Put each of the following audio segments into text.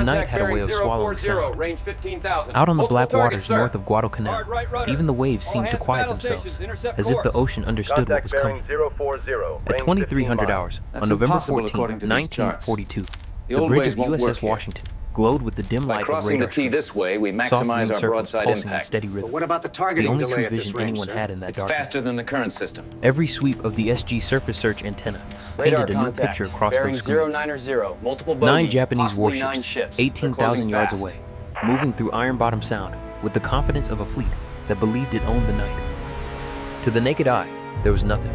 night had a way of swallowing sound. Range 15,000. Out on the black Multiple waters targets, sir. north of Guadalcanal, Right, even the waves seemed to quiet themselves, as if the ocean understood what was coming. At 2300 hours, on That's November impossible 14, according to these charts. 1942, The the old bridge ways of won't work USS here. Washington glowed with the dim By light of crossing the radar T screens. this way, we Soft green maximize our circles broadside pulsing in impact. steady But rhythm. what about the The targeting only delay true at this vision range, anyone sir? had in that It's darkness. faster than the current system. Every sweep of the SG surface search antenna Radar painted a new contact. picture across Bearing those screens. 090. Multiple bogeys. 9 Japanese possibly 9 warships, ships. 18,000 They're yards closing away, moving through Iron Bottom Sound with the confidence of a fleet that believed it owned the night. To the naked eye, there was nothing.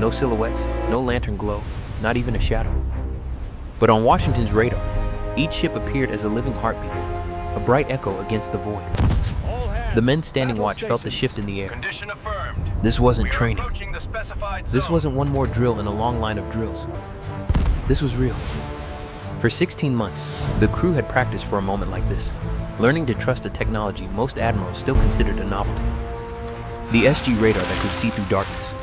No silhouettes, no lantern glow, not even a shadow. But on Washington's radar, each ship appeared as a living heartbeat, a bright echo against the void. The men standing watch felt the shift in the air. Condition affirmed. This wasn't We are training. approaching the specified This zone. wasn't one more drill in a long line of drills. This was real. For 16 months, the crew had practiced for a moment like this, learning to trust a technology most admirals still considered a novelty. The SG radar that could see through darkness.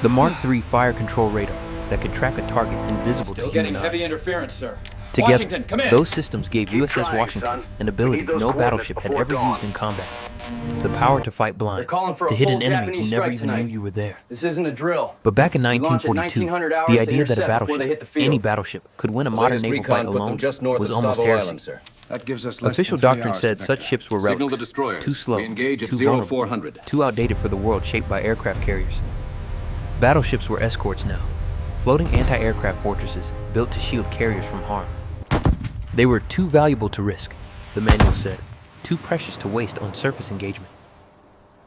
The Mark III fire control radar that could track a target invisible Still to human getting heavy eyes. interference, sir. Together, Washington, come in. those systems gave USS trying, Washington son. an We ability need those no coordinates battleship had before ever dawn. used in combat. The power to fight blind, They're calling for to a hit full an enemy Japanese who never strike even tonight. knew you were there. This isn't a drill. But back in We launched at 1942, 1900 hours the to idea that a intercept before they hit battleship, the field. any battleship, could win a The modern latest naval recon fight put them alone just north was of almost Savo heresy. Island, sir. That gives us less Official than 3 doctrine hours said to such back ships were Signal relics, the destroyers. too slow, We engage at too vulnerable, 0400. too outdated for the world shaped by aircraft carriers. Battleships were escorts now, floating anti-aircraft fortresses built to shield carriers from harm. They were too valuable to risk, the manual said, too precious to waste on surface engagement.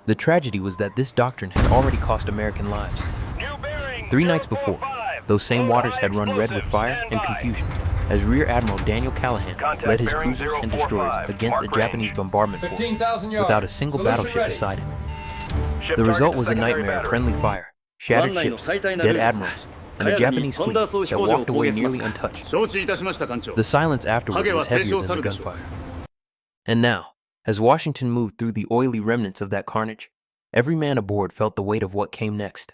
The tragedy was that this doctrine had already cost American lives. New bearing 3 nights before, 045. those same waters had run red with Explosive. fire Stand and by. confusion as Rear Admiral Daniel Callahan Contact led his bearing cruisers and destroyers 045. against a Mark Japanese range. bombardment force 15,000 yards. without a single Solution battleship ready. beside him. Ship The result target was a secondary nightmare of battery. friendly fire, shattered ships, dead admirals, and a Japanese fleet that walked away nearly untouched. The silence afterward was heavier than the gunfire. And now, as Washington moved through the oily remnants of that carnage, every man aboard felt the weight of what came next.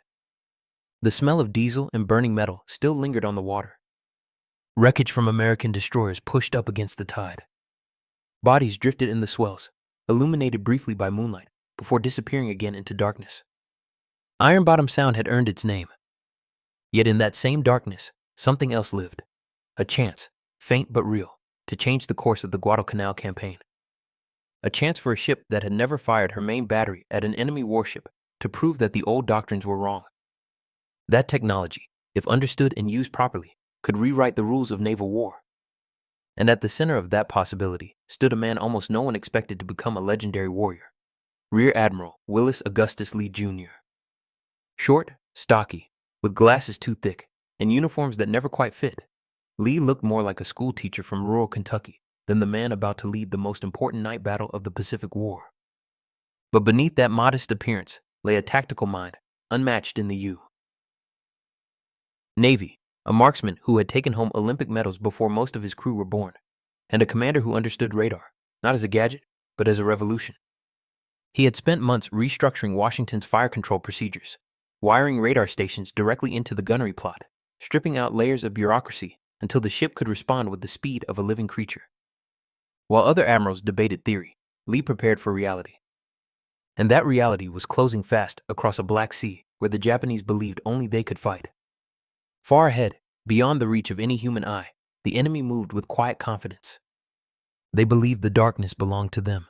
The smell of diesel and burning metal still lingered on the water. Wreckage from American destroyers pushed up against the tide. Bodies drifted in the swells, illuminated briefly by moonlight, before disappearing again into darkness. Iron Bottom Sound had earned its name. Yet in that same darkness, something else lived. A chance, faint but real, to change the course of the Guadalcanal campaign. A chance for a ship that had never fired her main battery at an enemy warship to prove that the old doctrines were wrong. That technology, if understood and used properly, could rewrite the rules of naval war. And at the center of that possibility stood a man almost no one expected to become a legendary warrior, Rear Admiral Willis Augustus Lee Jr. Short, stocky, with glasses too thick, and uniforms that never quite fit, Lee looked more like a school teacher from rural Kentucky than the man about to lead the most important night battle of the Pacific War. But beneath that modest appearance lay a tactical mind unmatched in the U. Navy, a marksman who had taken home Olympic medals before most of his crew were born, and a commander who understood radar, not as a gadget, but as a revolution. He had spent months restructuring Washington's fire control procedures, wiring radar stations directly into the gunnery plot, stripping out layers of bureaucracy until the ship could respond with the speed of a living creature. While other admirals debated theory, Lee prepared for reality. And that reality was closing fast across a black sea where the Japanese believed only they could fight. Far ahead, beyond the reach of any human eye, the enemy moved with quiet confidence. They believed the darkness belonged to them.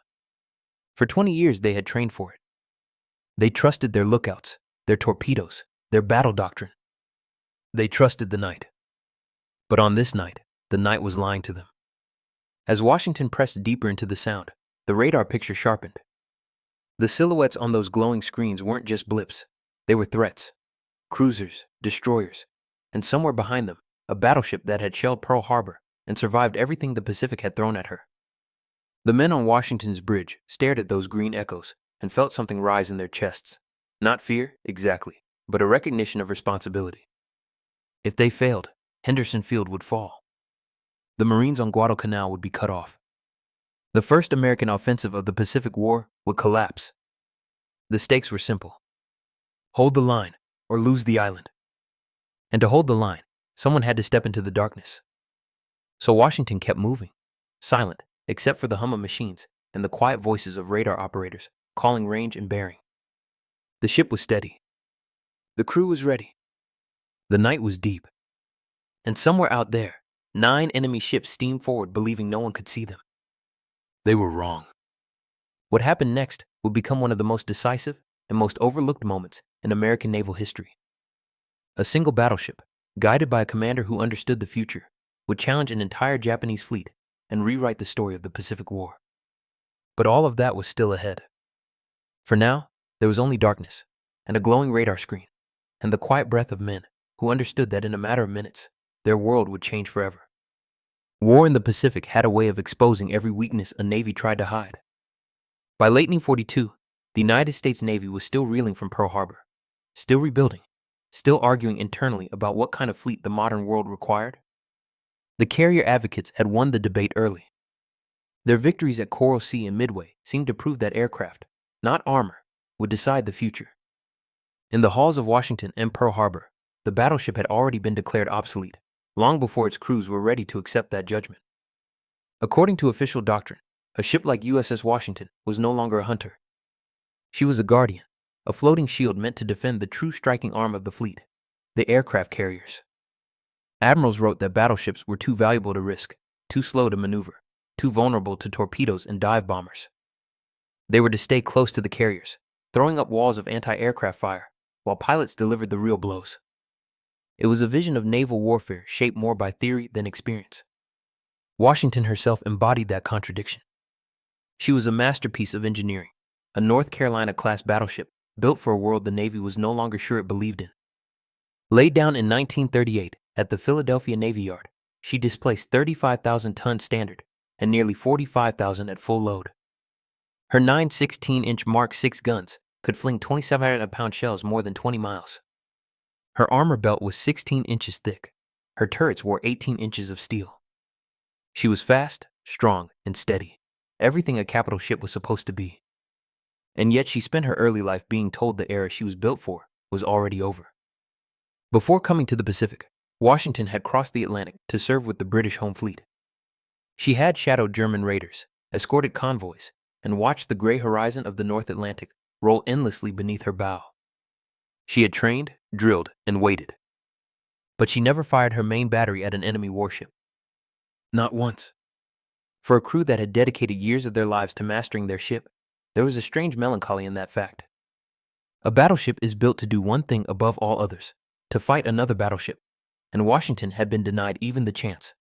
For 20 years they had trained for it. They trusted their lookouts, their torpedoes, their battle doctrine. They trusted the night. But on this night, the night was lying to them. As Washington pressed deeper into the sound, the radar picture sharpened. The silhouettes on those glowing screens weren't just blips. They were threats. Cruisers, destroyers, and somewhere behind them, a battleship that had shelled Pearl Harbor and survived everything the Pacific had thrown at her. The men on Washington's bridge stared at those green echoes and felt something rise in their chests. Not fear, exactly, but a recognition of responsibility. If they failed, Henderson Field would fall. The Marines on Guadalcanal would be cut off. The first American offensive of the Pacific War would collapse. The stakes were simple. Hold the line, or lose the island. And to hold the line, someone had to step into the darkness. So Washington kept moving, silent, except for the hum of machines and the quiet voices of radar operators calling range and bearing. The ship was steady. The crew was ready. The night was deep. And somewhere out there, 9 enemy ships steamed forward, believing no one could see them. They were wrong. What happened next would become one of the most decisive and most overlooked moments in American naval history. A single battleship, guided by a commander who understood the future, would challenge an entire Japanese fleet and rewrite the story of the Pacific War. But all of that was still ahead. For now, there was only darkness and a glowing radar screen and the quiet breath of men who understood that in a matter of minutes, their world would change forever. War in the Pacific had a way of exposing every weakness a navy tried to hide. By late 1942, the United States Navy was still reeling from Pearl Harbor, still rebuilding, still arguing internally about what kind of fleet the modern world required. The carrier advocates had won the debate early. Their victories at Coral Sea and Midway seemed to prove that aircraft, not armor, would decide the future. In the halls of Washington and Pearl Harbor, the battleship had already been declared obsolete, long before its crews were ready to accept that judgment. According to official doctrine, a ship like USS Washington was no longer a hunter. She was a guardian, a floating shield meant to defend the true striking arm of the fleet, the aircraft carriers. Admirals wrote that battleships were too valuable to risk, too slow to maneuver, too vulnerable to torpedoes and dive bombers. They were to stay close to the carriers, throwing up walls of anti-aircraft fire, while pilots delivered the real blows. It was a vision of naval warfare shaped more by theory than experience. Washington herself embodied that contradiction. She was a masterpiece of engineering, a North Carolina-class battleship built for a world the Navy was no longer sure it believed in. Laid down in 1938 at the Philadelphia Navy Yard, she displaced 35,000 tons standard and nearly 45,000 at full load. Her 9 16-inch Mark VI guns could fling 2,700-pound shells more than 20 miles. Her armor belt was 16 inches thick. Her turrets wore 18 inches of steel. She was fast, strong, and steady, everything a capital ship was supposed to be. And yet she spent her early life being told the era she was built for was already over. Before coming to the Pacific, Washington had crossed the Atlantic to serve with the British Home Fleet. She had shadowed German raiders, escorted convoys, and watched the gray horizon of the North Atlantic roll endlessly beneath her bow. She had trained, drilled, and waited. But she never fired her main battery at an enemy warship. Not once. For a crew that had dedicated years of their lives to mastering their ship, there was a strange melancholy in that fact. A battleship is built to do one thing above all others, to fight another battleship, and Washington had been denied even the chance.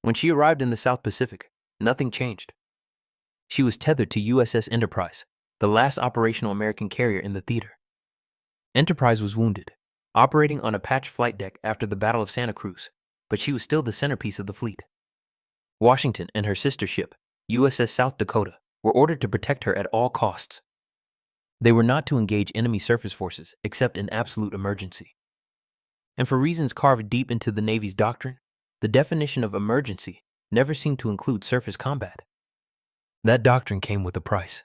When she arrived in the South Pacific, nothing changed. She was tethered to USS Enterprise, the last operational American carrier in the theater. Enterprise was wounded, operating on a patched flight deck after the Battle of Santa Cruz, but she was still the centerpiece of the fleet. Washington and her sister ship, USS South Dakota, were ordered to protect her at all costs. They were not to engage enemy surface forces except in absolute emergency. And for reasons carved deep into the Navy's doctrine, the definition of emergency never seemed to include surface combat. That doctrine came with a price.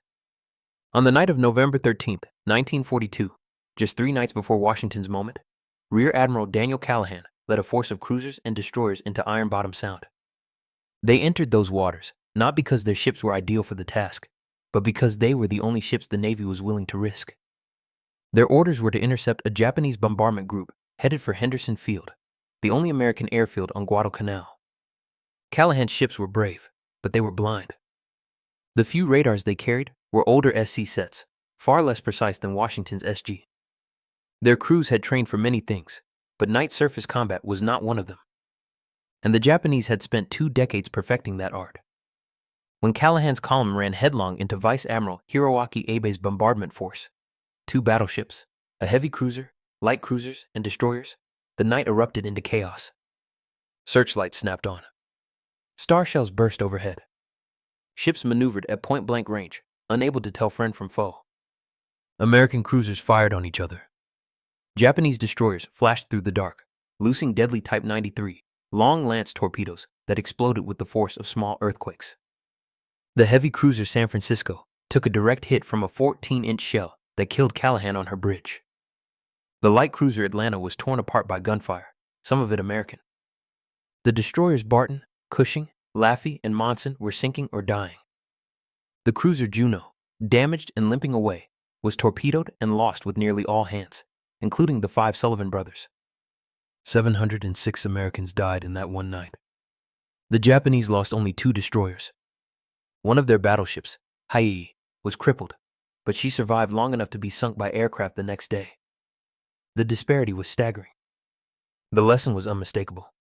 On the night of November 13th, 1942, just 3 nights before Washington's moment, Rear Admiral Daniel Callahan led a force of cruisers and destroyers into Iron Bottom Sound. They entered those waters not because their ships were ideal for the task, but because they were the only ships the Navy was willing to risk. Their orders were to intercept a Japanese bombardment group headed for Henderson Field, the only American airfield on Guadalcanal. Callahan's ships were brave, but they were blind. The few radars they carried were older SC sets, far less precise than Washington's SG. Their crews had trained for many things, but night surface combat was not one of them. And the Japanese had spent 2 decades perfecting that art. When Callahan's column ran headlong into Vice Admiral Hiroaki Abe's bombardment force, 2 battleships, a heavy cruiser, light cruisers, and destroyers, the night erupted into chaos. Searchlights snapped on. Star shells burst overhead. Ships maneuvered at point-blank range, unable to tell friend from foe. American cruisers fired on each other. Japanese destroyers flashed through the dark, loosing deadly Type 93, long lance torpedoes that exploded with the force of small earthquakes. The heavy cruiser San Francisco took a direct hit from a 14-inch shell that killed Callahan on her bridge. The light cruiser Atlanta was torn apart by gunfire, some of it American. The destroyers Barton, Cushing, Laffey, and Monson were sinking or dying. The cruiser Juno, damaged and limping away, was torpedoed and lost with nearly all hands, including the 5 Sullivan brothers. 706 Americans died in that one night. The Japanese lost only 2 destroyers. One of their battleships, Haii, was crippled, but she survived long enough to be sunk by aircraft the next day. The disparity was staggering. The lesson was unmistakable.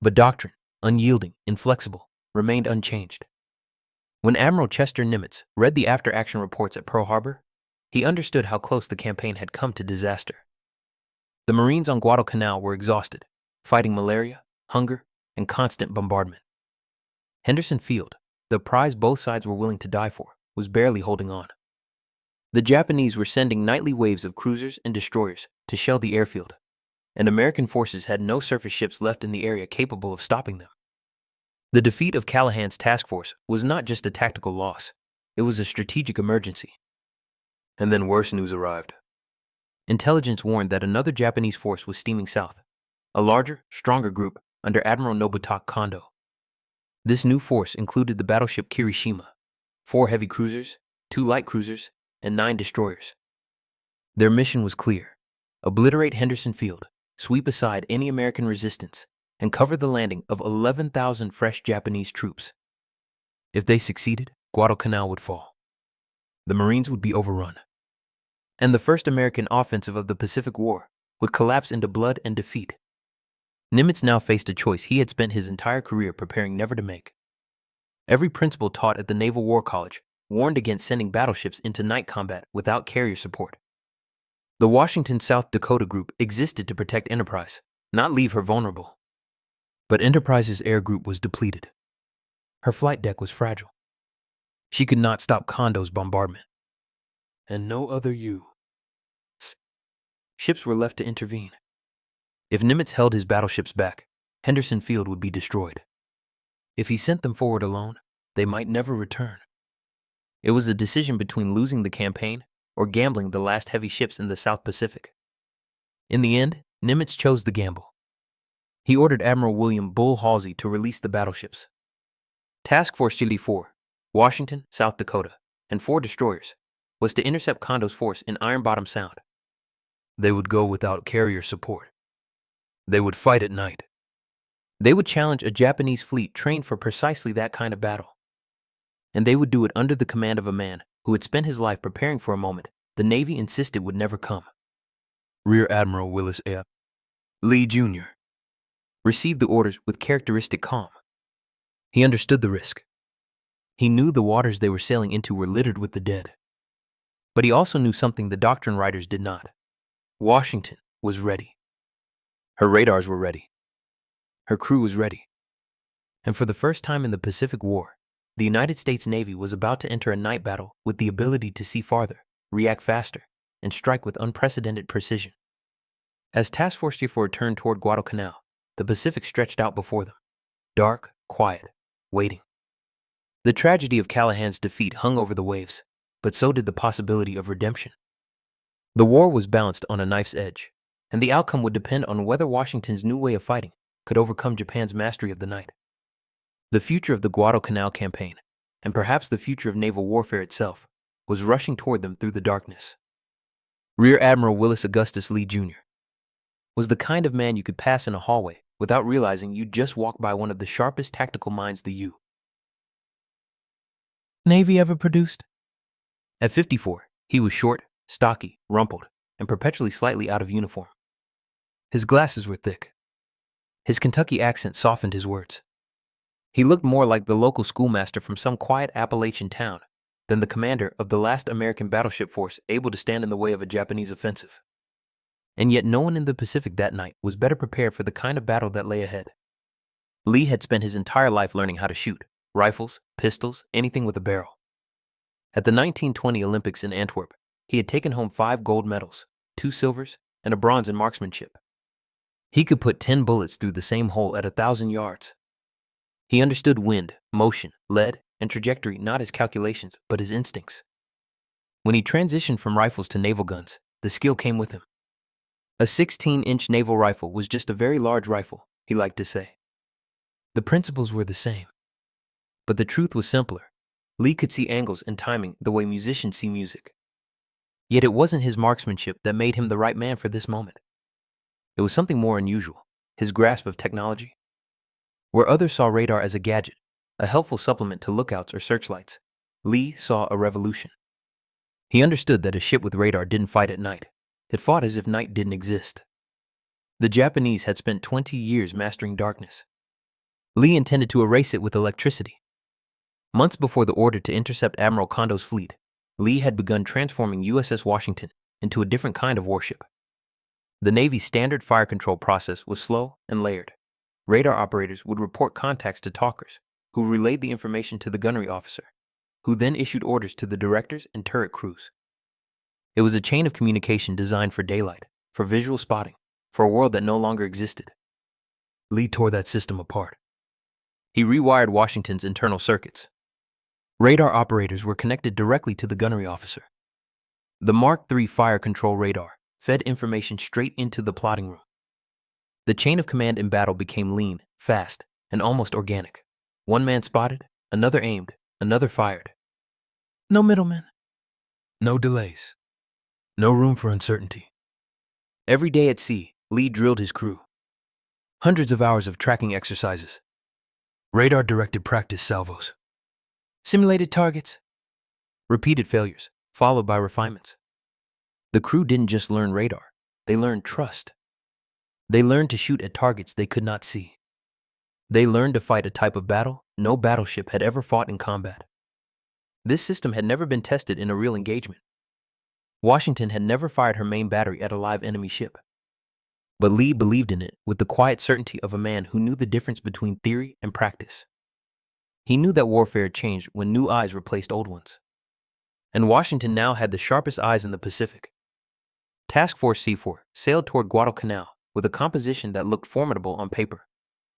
But doctrine, unyielding, inflexible, remained unchanged. When Admiral Chester Nimitz read the after-action reports at Pearl Harbor, he understood how close the campaign had come to disaster. The Marines on Guadalcanal were exhausted, fighting malaria, hunger, and constant bombardment. Henderson Field, the prize both sides were willing to die for, was barely holding on. The Japanese were sending nightly waves of cruisers and destroyers to shell the airfield, and American forces had no surface ships left in the area capable of stopping them. The defeat of Callahan's task force was not just a tactical loss, it was a strategic emergency. And then worse news arrived. Intelligence warned that another Japanese force was steaming south, a larger, stronger group under Admiral Nobutake Kondo. This new force included the battleship Kirishima, 4 heavy cruisers, 2 light cruisers, and 9 destroyers. Their mission was clear: obliterate Henderson Field, sweep aside any American resistance, and cover the landing of 11,000 fresh Japanese troops. If they succeeded, Guadalcanal would fall. The Marines would be overrun. And the first American offensive of the Pacific War would collapse into blood and defeat. Nimitz now faced a choice he had spent his entire career preparing never to make. Every principal taught at the Naval War College warned against sending battleships into night combat without carrier support. The Washington, South Dakota group existed to protect Enterprise, not leave her vulnerable. But Enterprise's air group was depleted. Her flight deck was fragile. She could not stop Kondo's bombardment. And no other U.S. ships were left to intervene. If Nimitz held his battleships back, Henderson Field would be destroyed. If he sent them forward alone, they might never return. It was a decision between losing the campaign or gambling the last heavy ships in the South Pacific. In the end, Nimitz chose the gamble. He ordered Admiral William Bull Halsey to release the battleships. Task Force Chile 4, Washington, South Dakota, and 4 destroyers, was to intercept Kondo's force in Iron Bottom Sound. They would go without carrier support. They would fight at night. They would challenge a Japanese fleet trained for precisely that kind of battle. And they would do it under the command of a man who had spent his life preparing for a moment the Navy insisted would never come. Rear Admiral Willis A. Lee Jr. received the orders with characteristic calm. He understood the risk. He knew the waters they were sailing into were littered with the dead. But he also knew something the doctrine writers did not. Washington was ready. Her radars were ready. Her crew was ready. And for the first time in the Pacific War, the United States Navy was about to enter a night battle with the ability to see farther, react faster, and strike with unprecedented precision. As Task Force G4 turned toward Guadalcanal, the Pacific stretched out before them, dark, quiet, waiting. The tragedy of Callahan's defeat hung over the waves, but so did the possibility of redemption. The war was balanced on a knife's edge, and the outcome would depend on whether Washington's new way of fighting could overcome Japan's mastery of the night. The future of the Guadalcanal campaign, and perhaps the future of naval warfare itself, was rushing toward them through the darkness. Rear Admiral Willis Augustus Lee Jr. was the kind of man you could pass in a hallway without realizing you'd just walked by one of the sharpest tactical minds the U.S. Navy ever produced. At 54, he was short, stocky, rumpled, and perpetually slightly out of uniform. His glasses were thick. His Kentucky accent softened his words. He looked more like the local schoolmaster from some quiet Appalachian town than the commander of the last American battleship force able to stand in the way of a Japanese offensive. And yet no one in the Pacific that night was better prepared for the kind of battle that lay ahead. Lee had spent his entire life learning how to shoot rifles, pistols, anything with a barrel. At the 1920 Olympics in Antwerp, he had taken home 5 gold medals, 2 silvers, and a bronze in marksmanship. He could put 10 bullets through the same hole at 1,000 yards. He understood wind, motion, lead, and trajectory not as calculations, but as instincts. When he transitioned from rifles to naval guns, the skill came with him. A 16-inch naval rifle was just a very large rifle, he liked to say. The principles were the same. But the truth was simpler. Lee could see angles and timing the way musicians see music. Yet it wasn't his marksmanship that made him the right man for this moment. It was something more unusual, his grasp of technology. Where others saw radar as a gadget, a helpful supplement to lookouts or searchlights, Lee saw a revolution. He understood that a ship with radar didn't fight at night. It fought as if night didn't exist. The Japanese had spent 20 years mastering darkness. Lee intended to erase it with electricity. Months before the order to intercept Admiral Kondo's fleet, Lee had begun transforming USS Washington into a different kind of warship. The Navy's standard fire control process was slow and layered. Radar operators would report contacts to talkers, who relayed the information to the gunnery officer, who then issued orders to the directors and turret crews. It was a chain of communication designed for daylight, for visual spotting, for a world that no longer existed. Lee tore that system apart. He rewired Washington's internal circuits. Radar operators were connected directly to the gunnery officer. The Mark III fire control radar fed information straight into the plotting room. The chain of command in battle became lean, fast, and almost organic. One man spotted, another aimed, another fired. No middlemen. No delays. No room for uncertainty. Every day at sea, Lee drilled his crew. Hundreds of hours of tracking exercises. Radar-directed practice salvos. Simulated targets. Repeated failures, followed by refinements. The crew didn't just learn radar, they learned trust. They learned to shoot at targets they could not see. They learned to fight a type of battle no battleship had ever fought in combat. This system had never been tested in a real engagement. Washington had never fired her main battery at a live enemy ship. But Lee believed in it with the quiet certainty of a man who knew the difference between theory and practice. He knew that warfare changed when new eyes replaced old ones. And Washington now had the sharpest eyes in the Pacific. Task Force C4 sailed toward Guadalcanal with a composition that looked formidable on paper.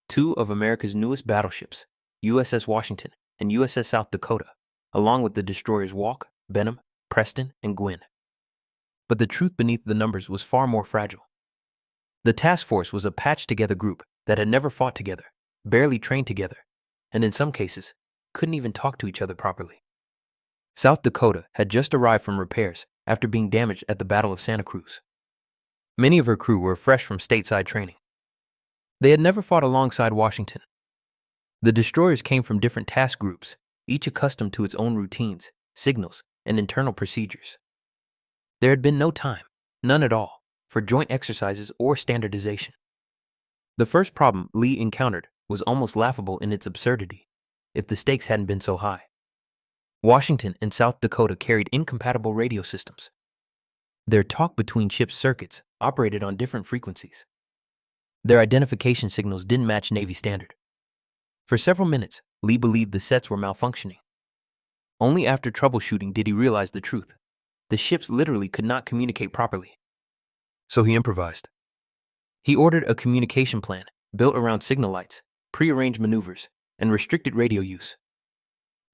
Two of America's newest battleships, USS Washington and USS South Dakota, along with the destroyers Walk, Benham, Preston, and Gwynn. But the truth beneath the numbers was far more fragile. The task force was a patched-together group that had never fought together, barely trained together, and in some cases, couldn't even talk to each other properly. South Dakota had just arrived from repairs after being damaged at the Battle of Santa Cruz. Many of her crew were fresh from stateside training. They had never fought alongside Washington. The destroyers came from different task groups, each accustomed to its own routines, signals, and internal procedures. There had been no time, none at all, for joint exercises or standardization. The first problem Lee encountered was almost laughable in its absurdity, if the stakes hadn't been so high. Washington and South Dakota carried incompatible radio systems. Their talk between ship circuits operated on different frequencies. Their identification signals didn't match Navy standard. For several minutes, Lee believed the sets were malfunctioning. Only after troubleshooting did he realize the truth. The ships literally could not communicate properly. So he improvised. He ordered a communication plan built around signal lights, prearranged maneuvers, and restricted radio use.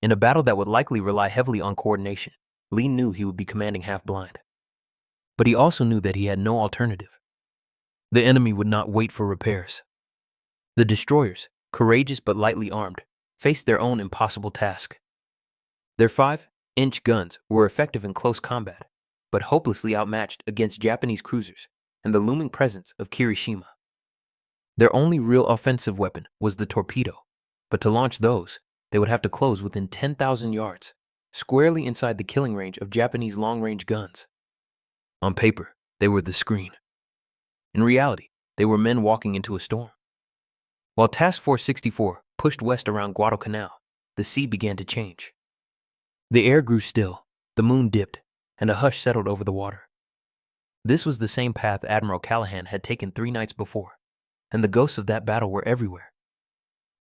In a battle that would likely rely heavily on coordination, Lee knew he would be commanding half-blind. But he also knew that he had no alternative. The enemy would not wait for repairs. The destroyers, courageous but lightly armed, faced their own impossible task. Their 5-inch guns were effective in close combat, but hopelessly outmatched against Japanese cruisers and the looming presence of Kirishima. Their only real offensive weapon was the torpedo, but to launch those, they would have to close within 10,000 yards, squarely inside the killing range of Japanese long-range guns. On paper, they were the screen. In reality, they were men walking into a storm. While Task Force 64 pushed west around Guadalcanal, the sea began to change. The air grew still, the moon dipped, and a hush settled over the water. This was the same path Admiral Callahan had taken 3 nights before, and the ghosts of that battle were everywhere.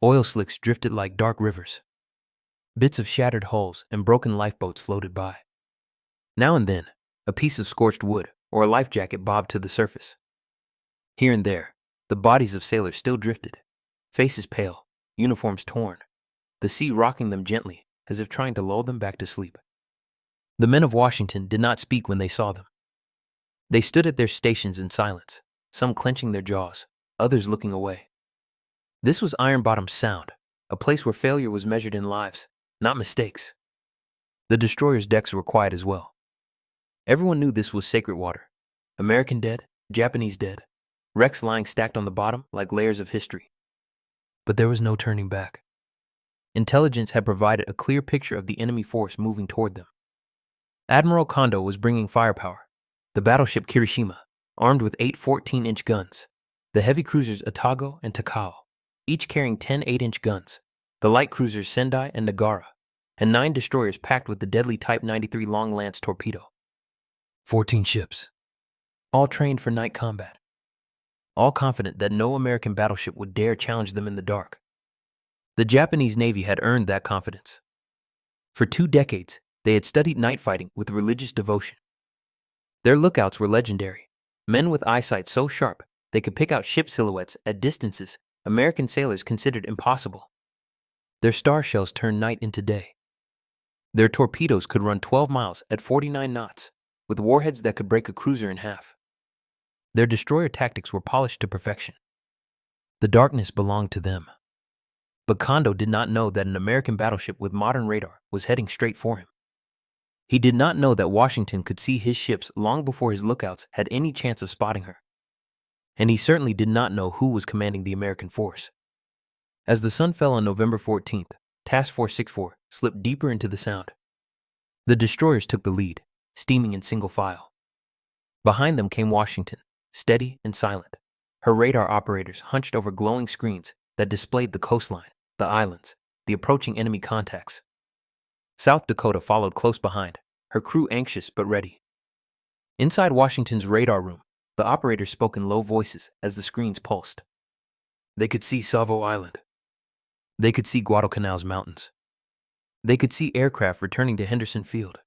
Oil slicks drifted like dark rivers. Bits of shattered hulls and broken lifeboats floated by. Now and then, a piece of scorched wood or a life jacket bobbed to the surface. Here and there, the bodies of sailors still drifted, faces pale, uniforms torn, the sea rocking them gently as if trying to lull them back to sleep. The men of Washington did not speak when they saw them. They stood at their stations in silence, some clenching their jaws, others looking away. This was Iron Bottom's sound, a place where failure was measured in lives, not mistakes. The destroyer's decks were quiet as well. Everyone knew this was sacred water. American dead, Japanese dead, wrecks lying stacked on the bottom like layers of history. But there was no turning back. Intelligence had provided a clear picture of the enemy force moving toward them. Admiral Kondo was bringing firepower. The battleship Kirishima, armed with 8 14-inch guns. The heavy cruisers Otago and Takao, each carrying 10 8-inch guns. The light cruisers Sendai and Nagara, and 9 destroyers packed with the deadly Type 93 Long Lance torpedo. 14 ships, all trained for night combat. All confident that no American battleship would dare challenge them in the dark. The Japanese Navy had earned that confidence. For 2 decades, they had studied night fighting with religious devotion. Their lookouts were legendary, men with eyesight so sharp they could pick out ship silhouettes at distances American sailors considered impossible. Their star shells turned night into day. Their torpedoes could run 12 miles at 49 knots, with warheads that could break a cruiser in half. Their destroyer tactics were polished to perfection. The darkness belonged to them. But Kondo did not know that an American battleship with modern radar was heading straight for him. He did not know that Washington could see his ships long before his lookouts had any chance of spotting her. And he certainly did not know who was commanding the American force. As the sun fell on November 14th, Task Force 64 slipped deeper into the Sound. The destroyers took the lead, steaming in single file. Behind them came Washington, steady and silent, her radar operators hunched over glowing screens that displayed the coastline, the islands, the approaching enemy contacts. South Dakota followed close behind, her crew anxious but ready. Inside Washington's radar room, the operators spoke in low voices as the screens pulsed. They could see Salvo Island. They could see Guadalcanal's mountains. They could see aircraft returning to Henderson Field.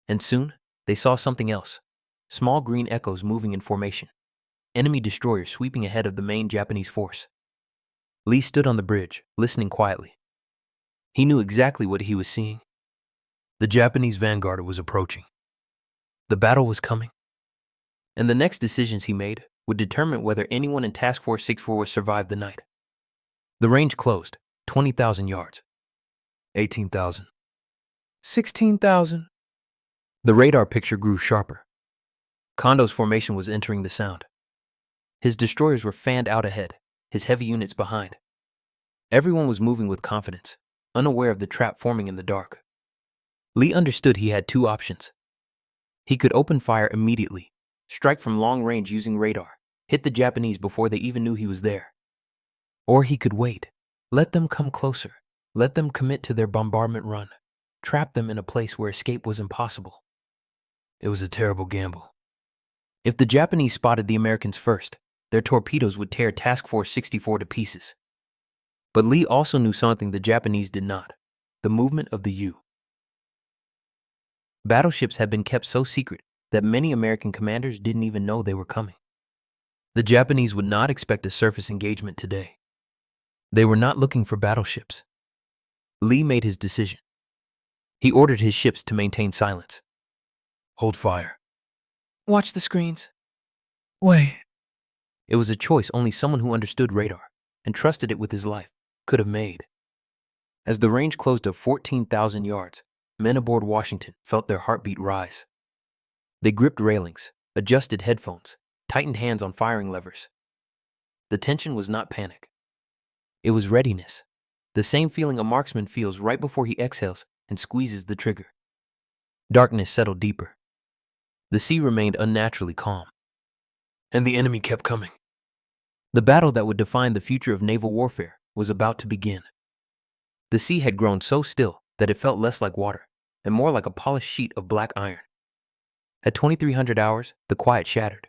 And soon, they saw something else. Small green echoes moving in formation. Enemy destroyers sweeping ahead of the main Japanese force. Lee stood on the bridge, listening quietly. He knew exactly what he was seeing. The Japanese vanguard was approaching. The battle was coming. And the next decisions he made would determine whether anyone in Task Force 64 would survive the night. The range closed, 20,000 yards. 18,000. 16,000. The radar picture grew sharper. Kondo's formation was entering the Sound. His destroyers were fanned out ahead, his heavy units behind. Everyone was moving with confidence, unaware of the trap forming in the dark. Lee understood he had 2 options. He could open fire immediately, strike from long range using radar, hit the Japanese before they even knew he was there. Or he could wait, let them come closer, let them commit to their bombardment run, trap them in a place where escape was impossible. It was a terrible gamble. If the Japanese spotted the Americans first, their torpedoes would tear Task Force 64 to pieces. But Lee also knew something the Japanese did not: the movement of the U. Battleships had been kept so secret that many American commanders didn't even know they were coming. The Japanese would not expect a surface engagement today. They were not looking for battleships. Lee made his decision. He ordered his ships to maintain silence. Hold fire. Watch the screens. Wait. It was a choice only someone who understood radar and trusted it with his life could have made. As the range closed to 14,000 yards, men aboard Washington felt their heartbeat rise. They gripped railings, adjusted headphones, tightened hands on firing levers. The tension was not panic. It was readiness, the same feeling a marksman feels right before he exhales and squeezes the trigger. Darkness settled deeper. The sea remained unnaturally calm. And the enemy kept coming. The battle that would define the future of naval warfare was about to begin. The sea had grown so still that it felt less like water and more like a polished sheet of black iron. At 2300 hours, the quiet shattered.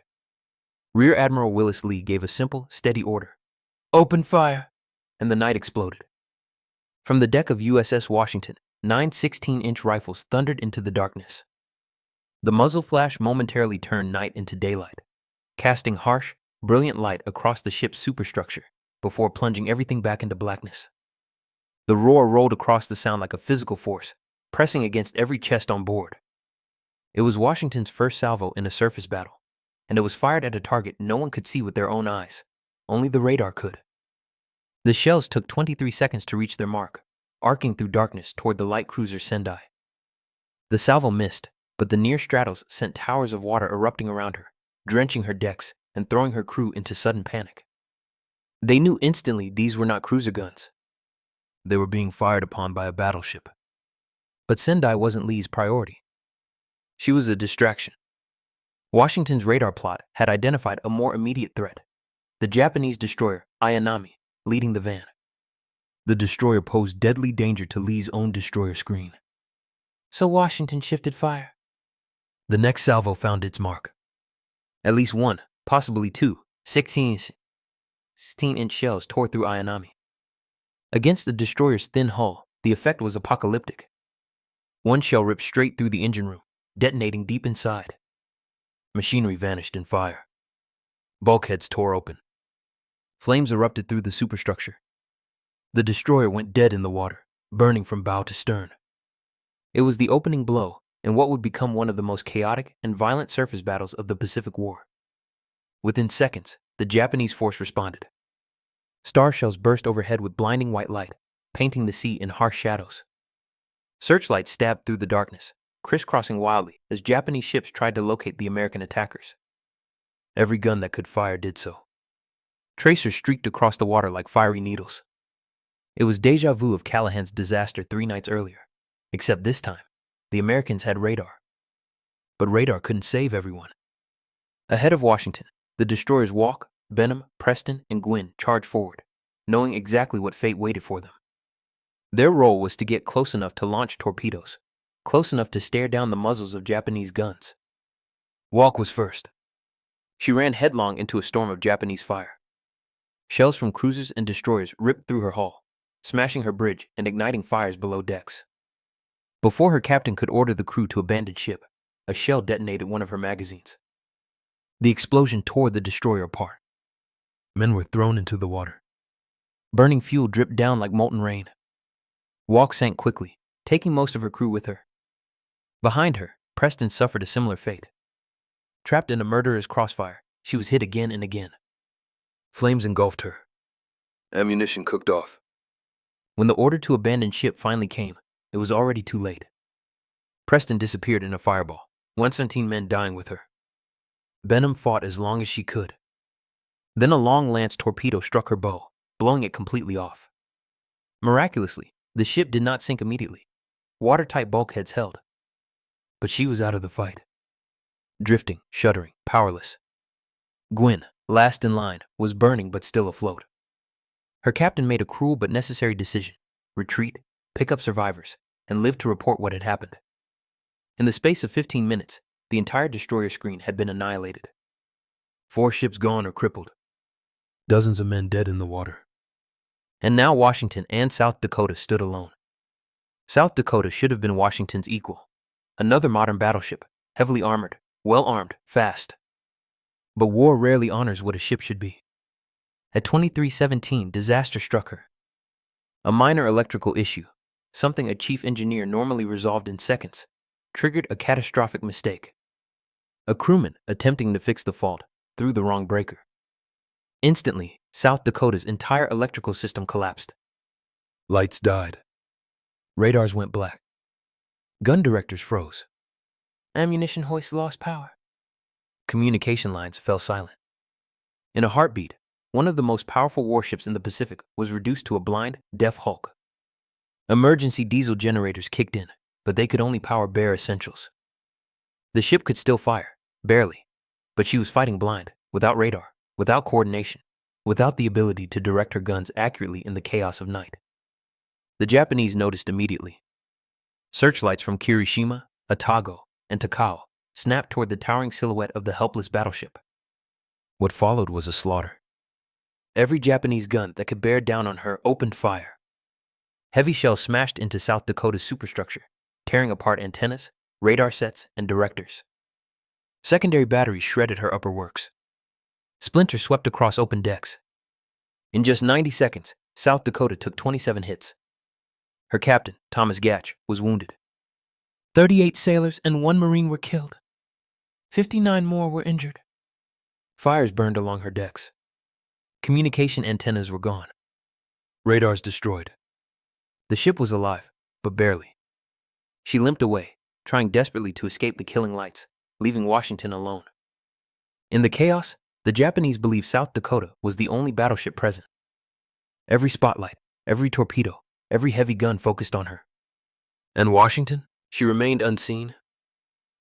Rear Admiral Willis Lee gave a simple, steady order. Open fire! And the night exploded. From the deck of USS Washington, 9 16-inch rifles thundered into the darkness. The muzzle flash momentarily turned night into daylight, casting harsh, brilliant light across the ship's superstructure before plunging everything back into blackness. The roar rolled across the Sound like a physical force, pressing against every chest on board. It was Washington's first salvo in a surface battle, and it was fired at a target no one could see with their own eyes. Only the radar could. The shells took 23 seconds to reach their mark, arcing through darkness toward the light cruiser Sendai. The salvo missed, but the near stratos sent towers of water erupting around her, drenching her decks and throwing her crew into sudden panic. They knew instantly these were not cruiser guns. They were being fired upon by a battleship. But Sendai wasn't Lee's priority. She was a distraction. Washington's radar plot had identified a more immediate threat, the Japanese destroyer Ayanami, leading the van. The destroyer posed deadly danger to Lee's own destroyer screen. So Washington shifted fire. The next salvo found its mark. At least one, possibly two, 16-inch shells tore through Ayanami. Against the destroyer's thin hull, the effect was apocalyptic. One shell ripped straight through the engine room, detonating deep inside. Machinery vanished in fire. Bulkheads tore open. Flames erupted through the superstructure. The destroyer went dead in the water, burning from bow to stern. It was the opening blow in what would become one of the most chaotic and violent surface battles of the Pacific War. Within seconds, the Japanese force responded. Star shells burst overhead with blinding white light, painting the sea in harsh shadows. Searchlights stabbed through the darkness, crisscrossing wildly as Japanese ships tried to locate the American attackers. Every gun that could fire did so. Tracers streaked across the water like fiery needles. It was déjà vu of Callahan's disaster 3 nights earlier, except this time, the Americans had radar. But radar couldn't save everyone. Ahead of Washington, the destroyers Walk, Benham, Preston, and Gwynn charged forward, knowing exactly what fate waited for them. Their role was to get close enough to launch torpedoes, close enough to stare down the muzzles of Japanese guns. Walk was first. She ran headlong into a storm of Japanese fire. Shells from cruisers and destroyers ripped through her hull, smashing her bridge and igniting fires below decks. Before her captain could order the crew to abandon ship, a shell detonated one of her magazines. The explosion tore the destroyer apart. Men were thrown into the water. Burning fuel dripped down like molten rain. Walk sank quickly, taking most of her crew with her. Behind her, Preston suffered a similar fate. Trapped in a murderer's crossfire, she was hit again and again. Flames engulfed her. Ammunition cooked off. When the order to abandon ship finally came, it was already too late. Preston disappeared in a fireball, 117 men dying with her. Benham fought as long as she could. Then a long lance torpedo struck her bow, blowing it completely off. Miraculously, the ship did not sink immediately. Watertight bulkheads held. But she was out of the fight. Drifting, shuddering, powerless. Gwynn, last in line, was burning but still afloat. Her captain made a cruel but necessary decision: retreat, pick up survivors, and live to report what had happened. In the space of 15 minutes, the entire destroyer screen had been annihilated. 4 ships gone or crippled. Dozens of men dead in the water. And now Washington and South Dakota stood alone. South Dakota should have been Washington's equal. Another modern battleship, heavily armored, well-armed, fast. But war rarely honors what a ship should be. At 23:17, disaster struck her. A minor electrical issue, something a chief engineer normally resolved in seconds, triggered a catastrophic mistake. A crewman, attempting to fix the fault, threw the wrong breaker. Instantly, South Dakota's entire electrical system collapsed. Lights died. Radars went black. Gun directors froze. Ammunition hoists lost power. Communication lines fell silent. In a heartbeat, one of the most powerful warships in the Pacific was reduced to a blind, deaf hulk. Emergency diesel generators kicked in, but they could only power bare essentials. The ship could still fire, barely, but she was fighting blind, without radar, without coordination, without the ability to direct her guns accurately in the chaos of night. The Japanese noticed immediately. Searchlights from Kirishima, Otago, and Takao snapped toward the towering silhouette of the helpless battleship. What followed was a slaughter. Every Japanese gun that could bear down on her opened fire. Heavy shells smashed into South Dakota's superstructure, tearing apart antennas, radar sets, and directors. Secondary batteries shredded her upper works. Splinters swept across open decks. In just 90 seconds, South Dakota took 27 hits. Her captain, Thomas Gatch, was wounded. 38 sailors and 1 Marine were killed. 59 more were injured. Fires burned along her decks. Communication antennas were gone. Radars destroyed. The ship was alive, but barely. She limped away, trying desperately to escape the killing lights, leaving Washington alone. In the chaos, the Japanese believed South Dakota was the only battleship present. Every spotlight, every torpedo, every heavy gun focused on her. And Washington? She remained unseen.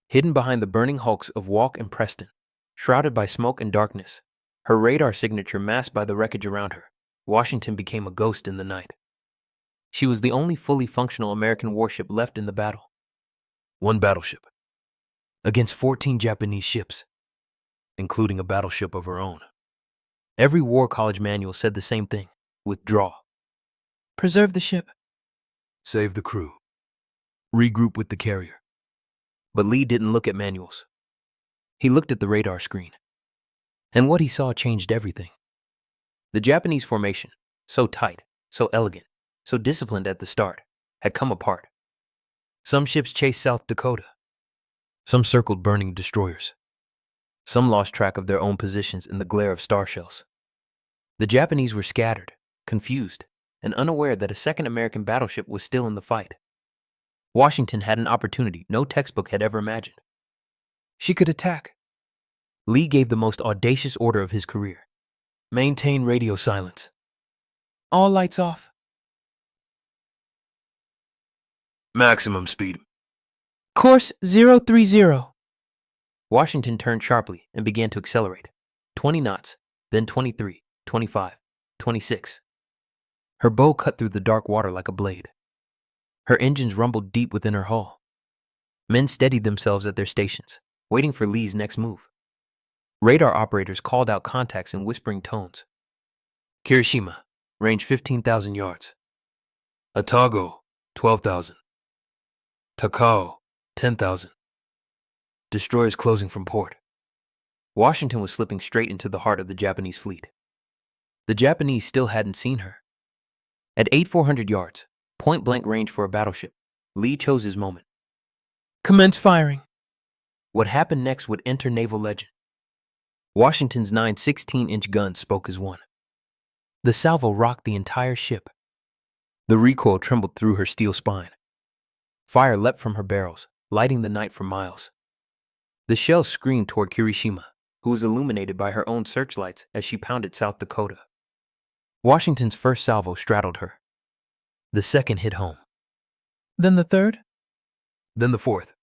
Hidden behind the burning hulks of Walk and Preston, shrouded by smoke and darkness, her radar signature masked by the wreckage around her, Washington became a ghost in the night. She was the only fully functional American warship left in the battle. One battleship. Against 14 Japanese ships, including a battleship of her own. Every war college manual said the same thing. Withdraw. Preserve the ship. Save the crew. Regroup with the carrier. But Lee didn't look at manuals. He looked at the radar screen. And what he saw changed everything. The Japanese formation, so tight, so elegant, so disciplined at the start, had come apart. Some ships chased South Dakota. Some circled burning destroyers. Some lost track of their own positions in the glare of star shells. The Japanese were scattered, confused, and unaware that a second American battleship was still in the fight. Washington had an opportunity no textbook had ever imagined. She could attack. Lee gave the most audacious order of his career. Maintain radio silence. All lights off. Maximum speed. Course 030. Washington turned sharply and began to accelerate. 20 knots, then 23, 25, 26. Her bow cut through the dark water like a blade. Her engines rumbled deep within her hull. Men steadied themselves at their stations, waiting for Lee's next move. Radar operators called out contacts in whispering tones. Kirishima, range 15,000 yards. Atago, 12,000. Takao, 10,000. Destroyers closing from port. Washington was slipping straight into the heart of the Japanese fleet. The Japanese still hadn't seen her. At 8,400 yards, point-blank range for a battleship, Lee chose his moment. Commence firing. What happened next would enter naval legend. Washington's 9 16-inch guns spoke as one. The salvo rocked the entire ship. The recoil trembled through her steel spine. Fire leapt from her barrels, lighting the night for miles. The shells screamed toward Kirishima, who was illuminated by her own searchlights as she pounded South Dakota. Washington's first salvo straddled her. The second hit home. Then the third? Then the fourth.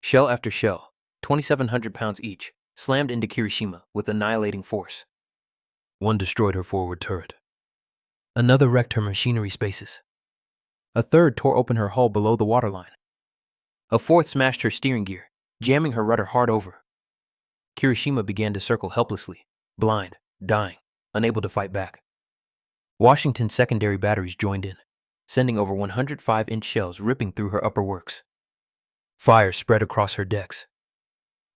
Shell after shell, 2,700 pounds each, slammed into Kirishima with annihilating force. One destroyed her forward turret. Another wrecked her machinery spaces. A third tore open her hull below the waterline. A fourth smashed her steering gear, jamming her rudder hard over. Kirishima began to circle helplessly, blind, dying, unable to fight back. Washington's secondary batteries joined in, sending over 105-inch shells ripping through her upper works. Fire spread across her decks.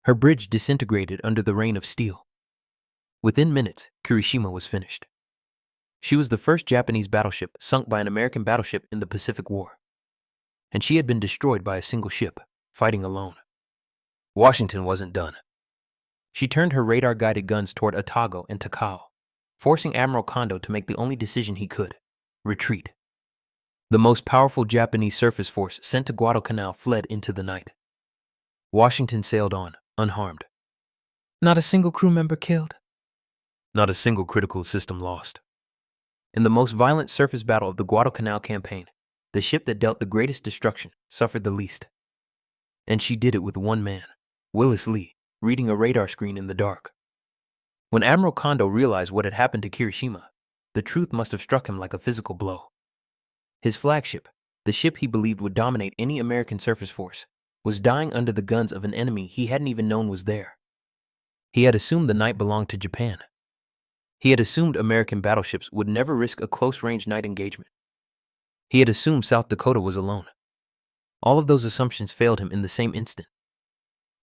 Her bridge disintegrated under the rain of steel. Within minutes, Kirishima was finished. She was the first Japanese battleship sunk by an American battleship in the Pacific War. And she had been destroyed by a single ship, fighting alone. Washington wasn't done. She turned her radar-guided guns toward Atago and Takao, forcing Admiral Kondo to make the only decision he could: retreat. The most powerful Japanese surface force sent to Guadalcanal fled into the night. Washington sailed on, unharmed. Not a single crew member killed. Not a single critical system lost. In the most violent surface battle of the Guadalcanal campaign, the ship that dealt the greatest destruction suffered the least. And she did it with one man, Willis Lee, reading a radar screen in the dark. When Admiral Kondo realized what had happened to Kirishima, the truth must have struck him like a physical blow. His flagship, the ship he believed would dominate any American surface force, was dying under the guns of an enemy he hadn't even known was there. He had assumed the night belonged to Japan. He had assumed American battleships would never risk a close-range night engagement. He had assumed South Dakota was alone. All of those assumptions failed him in the same instant.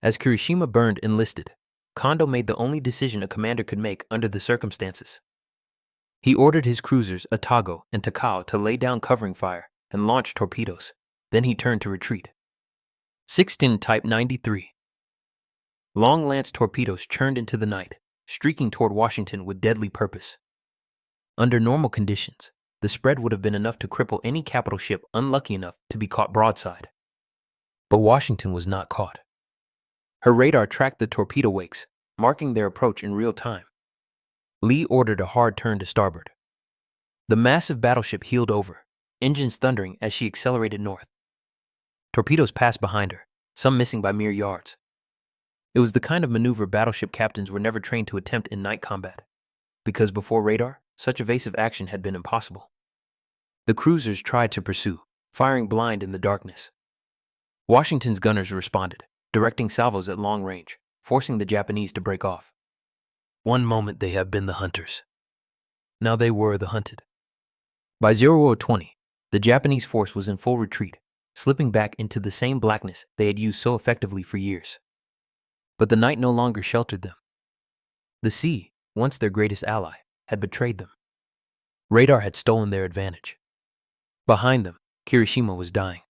As Kirishima burned and listed, Kondo made the only decision a commander could make under the circumstances. He ordered his cruisers Atago and Takao to lay down covering fire and launch torpedoes. Then he turned to retreat. 16 Type 93. Long lance torpedoes churned into the night, streaking toward Washington with deadly purpose. Under normal conditions, the spread would have been enough to cripple any capital ship unlucky enough to be caught broadside. But Washington was not caught. Her radar tracked the torpedo wakes, marking their approach in real time. Lee ordered a hard turn to starboard. The massive battleship heeled over, engines thundering as she accelerated north. Torpedoes passed behind her, some missing by mere yards. It was the kind of maneuver battleship captains were never trained to attempt in night combat, because before radar, such evasive action had been impossible. The cruisers tried to pursue, firing blind in the darkness. Washington's gunners responded, directing salvos at long range, forcing the Japanese to break off. One moment they have been the hunters. Now they were the hunted. By 00:20, the Japanese force was in full retreat, slipping back into the same blackness they had used so effectively for years. But the night no longer sheltered them. The sea, once their greatest ally, had betrayed them. Radar had stolen their advantage. Behind them, Kirishima was dying.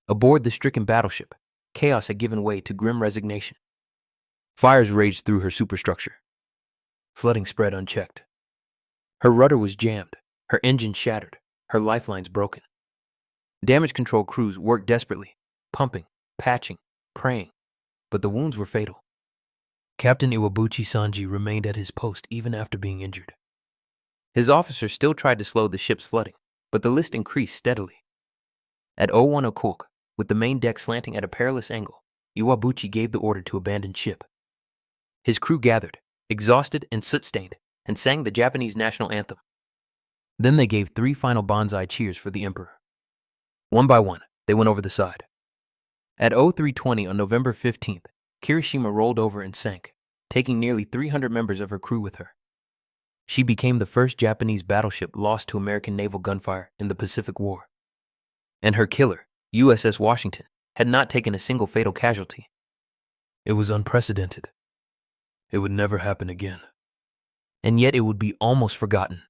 Aboard the stricken battleship, chaos had given way to grim resignation. Fires raged through her superstructure. Flooding spread unchecked. Her rudder was jammed, her engine shattered, her lifelines broken. Damage control crews worked desperately, pumping, patching, praying, but the wounds were fatal. Captain Iwabuchi Sanji remained at his post even after being injured. His officers still tried to slow the ship's flooding, but the list increased steadily. At 01 o'clock, with the main deck slanting at a perilous angle, Iwabuchi gave the order to abandon ship. His crew gathered, exhausted and soot-stained, and sang the Japanese national anthem. Then they gave 3 final banzai cheers for the emperor. One by one, they went over the side. At 03:20 on November 15th, Kirishima rolled over and sank, taking nearly 300 members of her crew with her. She became the first Japanese battleship lost to American naval gunfire in the Pacific War. And her killer, USS Washington, had not taken a single fatal casualty. It was unprecedented. It would never happen again. And yet it would be almost forgotten.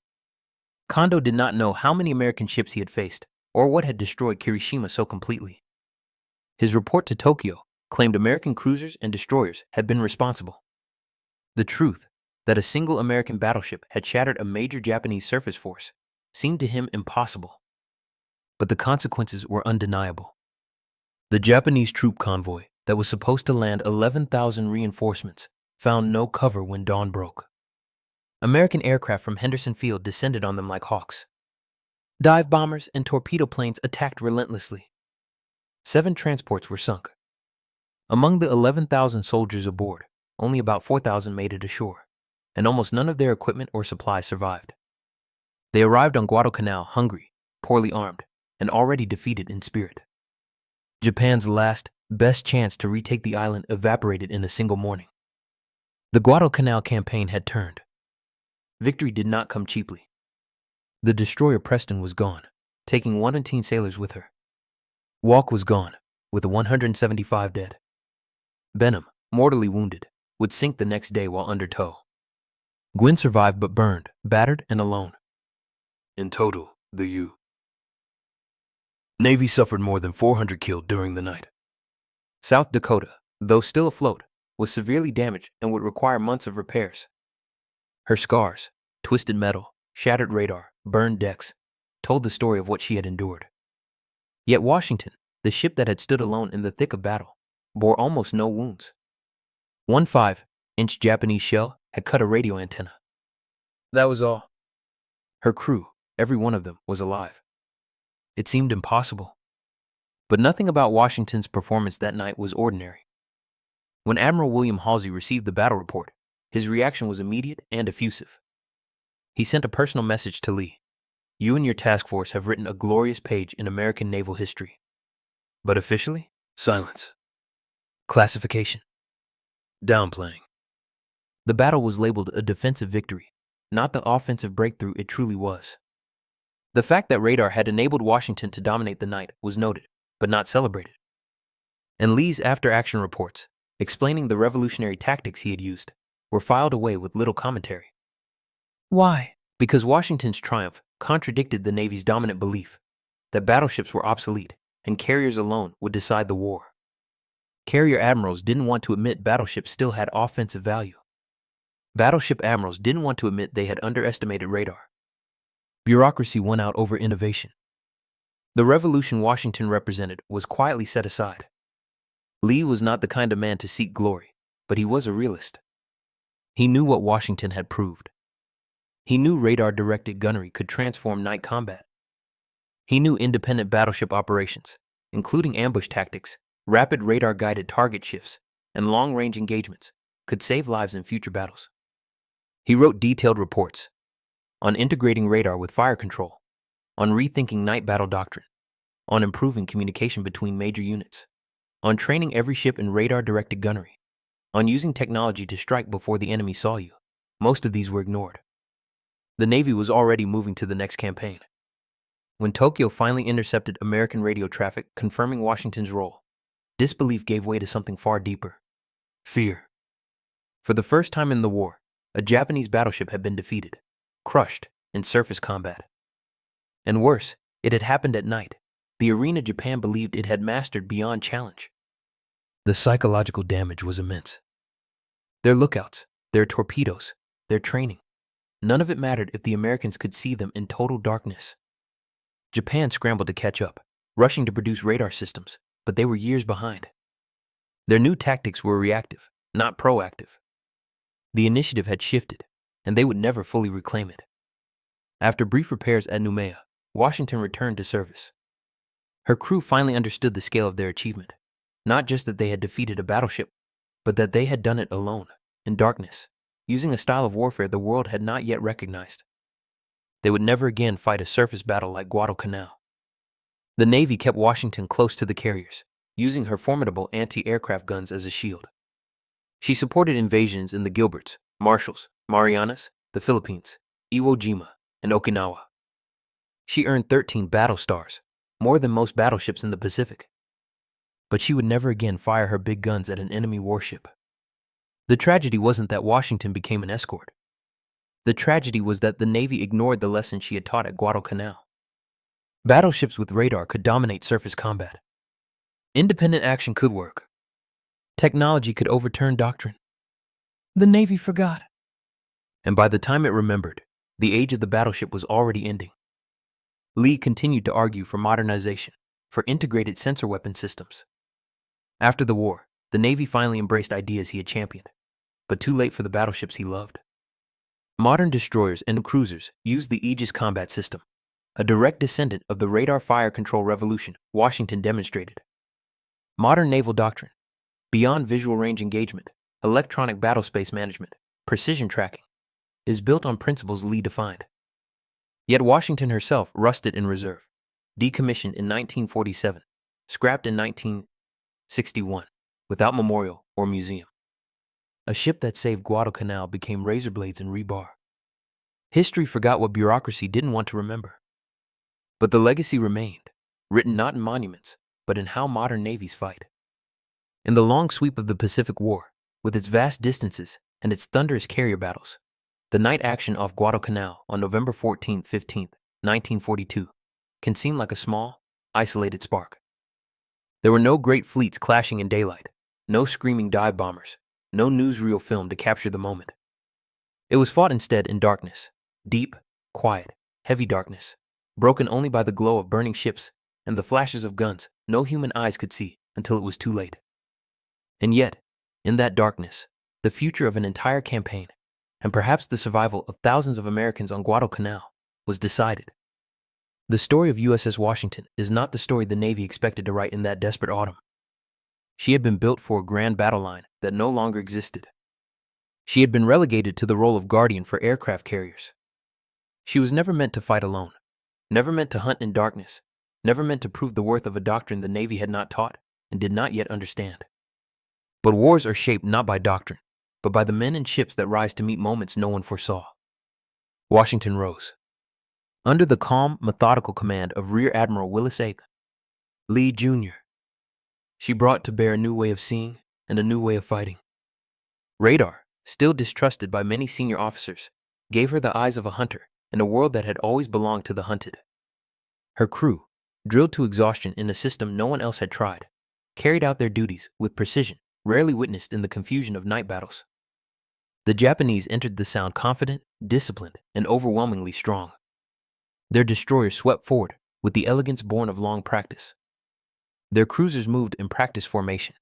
Kondo did not know how many American ships he had faced, or what had destroyed Kirishima so completely. His report to Tokyo claimed American cruisers and destroyers had been responsible. The truth, that a single American battleship had shattered a major Japanese surface force, seemed to him impossible. But the consequences were undeniable. The Japanese troop convoy that was supposed to land 11,000 reinforcements found no cover when dawn broke. American aircraft from Henderson Field descended on them like hawks. Dive bombers and torpedo planes attacked relentlessly. 7 transports were sunk. Among the 11,000 soldiers aboard, only about 4,000 made it ashore, and almost none of their equipment or supplies survived. They arrived on Guadalcanal hungry, poorly armed, and already defeated in spirit. Japan's last, best chance to retake the island evaporated in a single morning. The Guadalcanal campaign had turned. Victory did not come cheaply. The destroyer Preston was gone, taking 118 sailors with her. Walk was gone, with 175 dead. Benham, mortally wounded, would sink the next day while under tow. Gwyn survived but burned, battered, and alone. In total, the U. Navy suffered more than 400 killed during the night. South Dakota, though still afloat, was severely damaged and would require months of repairs. Her scars, twisted metal, shattered radar, burned decks, told the story of what she had endured. Yet Washington, the ship that had stood alone in the thick of battle, bore almost no wounds. One 5-inch Japanese shell had cut a radio antenna. That was all. Her crew, every one of them, was alive. It seemed impossible. But nothing about Washington's performance that night was ordinary. When Admiral William Halsey received the battle report, his reaction was immediate and effusive. He sent a personal message to Lee. You and your task force have written a glorious page in American naval history. But officially, silence. Classification. Downplaying. The battle was labeled a defensive victory, not the offensive breakthrough it truly was. The fact that radar had enabled Washington to dominate the night was noted, but not celebrated. And Lee's after-action reports, explaining the revolutionary tactics he had used, were filed away with little commentary. Why? Because Washington's triumph contradicted the Navy's dominant belief that battleships were obsolete and carriers alone would decide the war. Carrier admirals didn't want to admit battleships still had offensive value. Battleship admirals didn't want to admit they had underestimated radar. Bureaucracy won out over innovation. The revolution Washington represented was quietly set aside. Lee was not the kind of man to seek glory, but he was a realist. He knew what Washington had proved. He knew radar-directed gunnery could transform night combat. He knew independent battleship operations, including ambush tactics, rapid radar-guided target shifts, and long-range engagements, could save lives in future battles. He wrote detailed reports on integrating radar with fire control, on rethinking night battle doctrine, on improving communication between major units, on training every ship in radar-directed gunnery, on using technology to strike before the enemy saw you. Most of these were ignored. The Navy was already moving to the next campaign. When Tokyo finally intercepted American radio traffic confirming Washington's role, disbelief gave way to something far deeper: fear. For the first time in the war, a Japanese battleship had been defeated, crushed in surface combat. And worse, it had happened at night, the arena Japan believed it had mastered beyond challenge. The psychological damage was immense. Their lookouts, their torpedoes, their training, none of it mattered if the Americans could see them in total darkness. Japan scrambled to catch up, rushing to produce radar systems, but they were years behind. Their new tactics were reactive, not proactive. The initiative had shifted, and they would never fully reclaim it. After brief repairs at Noumea, Washington returned to service. Her crew finally understood the scale of their achievement, not just that they had defeated a battleship, but that they had done it alone, in darkness, using a style of warfare the world had not yet recognized. They would never again fight a surface battle like Guadalcanal. The Navy kept Washington close to the carriers, using her formidable anti-aircraft guns as a shield. She supported invasions in the Gilberts, Marshalls, Marianas, the Philippines, Iwo Jima, and Okinawa. She earned 13 battle stars, more than most battleships in the Pacific. But she would never again fire her big guns at an enemy warship. The tragedy wasn't that Washington became an escort. The tragedy was that the Navy ignored the lesson she had taught at Guadalcanal. Battleships with radar could dominate surface combat. Independent action could work. Technology could overturn doctrine. The Navy forgot. And by the time it remembered, the age of the battleship was already ending. Lee continued to argue for modernization, for integrated sensor weapon systems. After the war, the Navy finally embraced ideas he had championed, but too late for the battleships he loved. Modern destroyers and cruisers used the Aegis combat system, a direct descendant of the radar fire control revolution Washington demonstrated. Modern naval doctrine, beyond visual range engagement, electronic battlespace management, precision tracking, is built on principles Lee defined. Yet Washington herself rusted in reserve, decommissioned in 1947, scrapped in 1961, without memorial or museum. A ship that saved Guadalcanal became razor blades and rebar. History forgot what bureaucracy didn't want to remember. But the legacy remained, written not in monuments, but in how modern navies fight. In the long sweep of the Pacific War, with its vast distances and its thunderous carrier battles, the night action off Guadalcanal on November 14-15, 1942, can seem like a small, isolated spark. There were no great fleets clashing in daylight, no screaming dive bombers, no newsreel film to capture the moment. It was fought instead in darkness, deep, quiet, heavy darkness, broken only by the glow of burning ships and the flashes of guns no human eyes could see until it was too late. And yet, in that darkness, the future of an entire campaign, and perhaps the survival of thousands of Americans on Guadalcanal, was decided. The story of USS Washington is not the story the Navy expected to write in that desperate autumn. She had been built for a grand battle line that no longer existed. She had been relegated to the role of guardian for aircraft carriers. She was never meant to fight alone, never meant to hunt in darkness, never meant to prove the worth of a doctrine the Navy had not taught and did not yet understand. But wars are shaped not by doctrine, but by the men and ships that rise to meet moments no one foresaw. Washington rose. Under the calm, methodical command of Rear Admiral Willis Lee Jr., she brought to bear a new way of seeing and a new way of fighting. Radar, still distrusted by many senior officers, gave her the eyes of a hunter in a world that had always belonged to the hunted. Her crew, drilled to exhaustion in a system no one else had tried, carried out their duties with precision rarely witnessed in the confusion of night battles. The Japanese entered the sound confident, disciplined, and overwhelmingly strong. Their destroyers swept forward with the elegance born of long practice. Their cruisers moved in practice formation.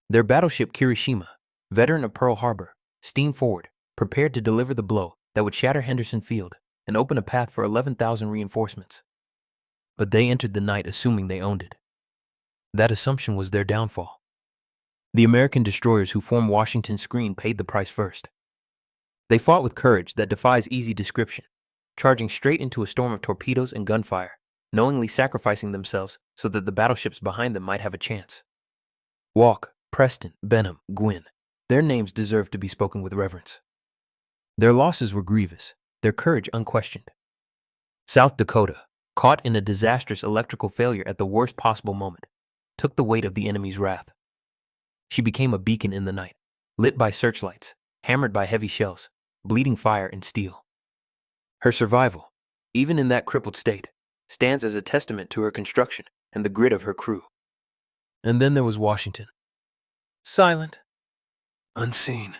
Their battleship Kirishima, veteran of Pearl Harbor, steamed forward, prepared to deliver the blow that would shatter Henderson Field and open a path for 11,000 reinforcements. But they entered the night assuming they owned it. That assumption was their downfall. The American destroyers who formed Washington's screen paid the price first. They fought with courage that defies easy description, charging straight into a storm of torpedoes and gunfire, knowingly sacrificing themselves so that the battleships behind them might have a chance. Walk, Preston, Benham, Gwynn, their names deserve to be spoken with reverence. Their losses were grievous, their courage unquestioned. South Dakota, caught in a disastrous electrical failure at the worst possible moment, took the weight of the enemy's wrath. She became a beacon in the night, lit by searchlights, hammered by heavy shells, bleeding fire and steel. Her survival, even in that crippled state, stands as a testament to her construction and the grit of her crew. And then there was Washington. Silent, unseen,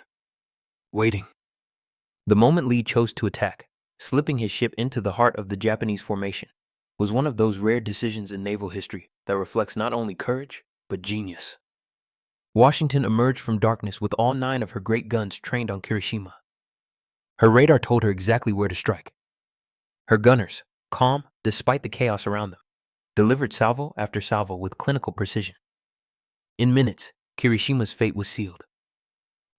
waiting. The moment Lee chose to attack, slipping his ship into the heart of the Japanese formation, was one of those rare decisions in naval history that reflects not only courage, but genius. Washington emerged from darkness with all 9 of her great guns trained on Kirishima. Her radar told her exactly where to strike. Her gunners, calm despite the chaos around them, delivered salvo after salvo with clinical precision. In minutes, Kirishima's fate was sealed.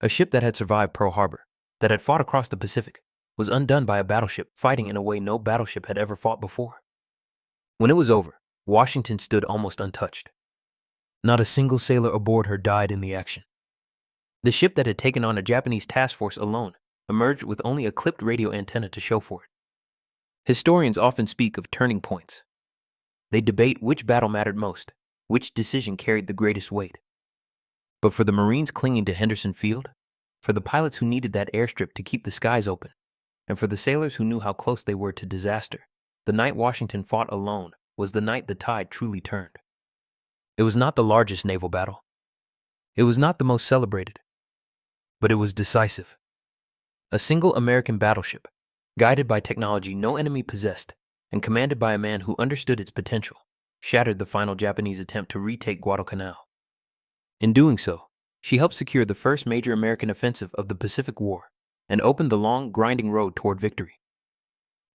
A ship that had survived Pearl Harbor, that had fought across the Pacific, was undone by a battleship fighting in a way no battleship had ever fought before. When it was over, Washington stood almost untouched. Not a single sailor aboard her died in the action. The ship that had taken on a Japanese task force alone emerged with only a clipped radio antenna to show for it. Historians often speak of turning points. They debate which battle mattered most, which decision carried the greatest weight. But for the Marines clinging to Henderson Field, for the pilots who needed that airstrip to keep the skies open, and for the sailors who knew how close they were to disaster, the night Washington fought alone was the night the tide truly turned. It was not the largest naval battle. It was not the most celebrated. But it was decisive. A single American battleship, guided by technology no enemy possessed, and commanded by a man who understood its potential, shattered the final Japanese attempt to retake Guadalcanal. In doing so, she helped secure the first major American offensive of the Pacific War and opened the long, grinding road toward victory.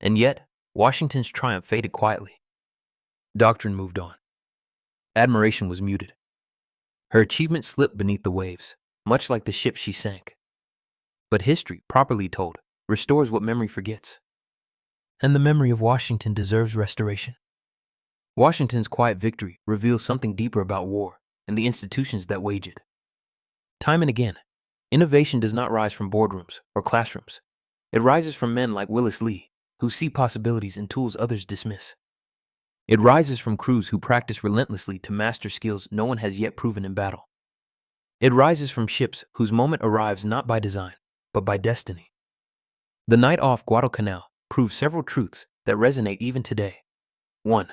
And yet, Washington's triumph faded quietly. Doctrine moved on. Admiration was muted. Her achievement slipped beneath the waves, much like the ship she sank. But history, properly told, restores what memory forgets. And the memory of Washington deserves restoration. Washington's quiet victory reveals something deeper about war and the institutions that wage it. Time and again, innovation does not rise from boardrooms or classrooms. It rises from men like Willis Lee, who see possibilities in tools others dismiss. It rises from crews who practice relentlessly to master skills no one has yet proven in battle. It rises from ships whose moment arrives not by design, but by destiny. The night off Guadalcanal proved several truths that resonate even today. 1.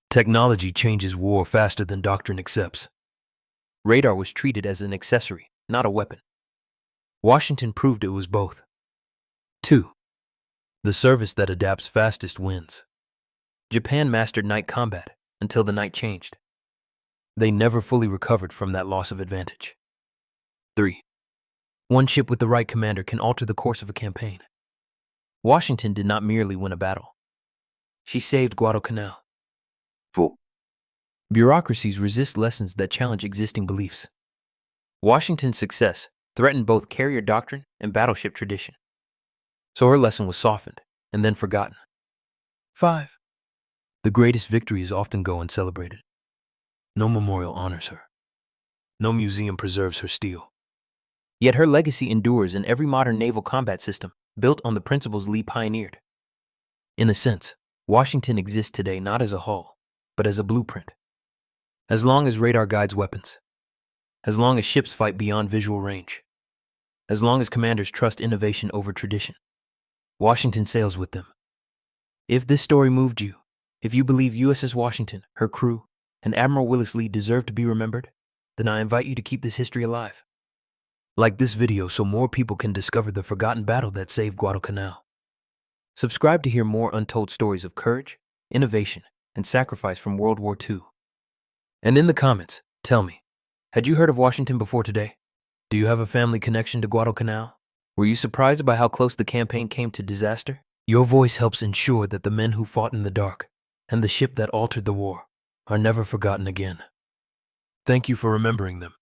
Technology changes war faster than doctrine accepts. Radar was treated as an accessory, not a weapon. Washington proved it was both. 2. The service that adapts fastest wins. Japan mastered night combat until the night changed. They never fully recovered from that loss of advantage. 3. One ship with the right commander can alter the course of a campaign. Washington did not merely win a battle. She saved Guadalcanal. 4. Bureaucracies resist lessons that challenge existing beliefs. Washington's success threatened both carrier doctrine and battleship tradition. So her lesson was softened and then forgotten. 5. The greatest victories often go uncelebrated. No memorial honors her. No museum preserves her steel. Yet her legacy endures in every modern naval combat system built on the principles Lee pioneered. In a sense, Washington exists today not as a hull, but as a blueprint. As long as radar guides weapons, as long as ships fight beyond visual range, as long as commanders trust innovation over tradition, Washington sails with them. If this story moved you, if you believe USS Washington, her crew, and Admiral Willis Lee deserve to be remembered, then I invite you to keep this history alive. Like this video so more people can discover the forgotten battle that saved Guadalcanal. Subscribe to hear more untold stories of courage, innovation, and sacrifice from World War II. And in the comments, tell me, had you heard of Washington before today? Do you have a family connection to Guadalcanal? Were you surprised by how close the campaign came to disaster? Your voice helps ensure that the men who fought in the dark and the ship that altered the war are never forgotten again. Thank you for remembering them.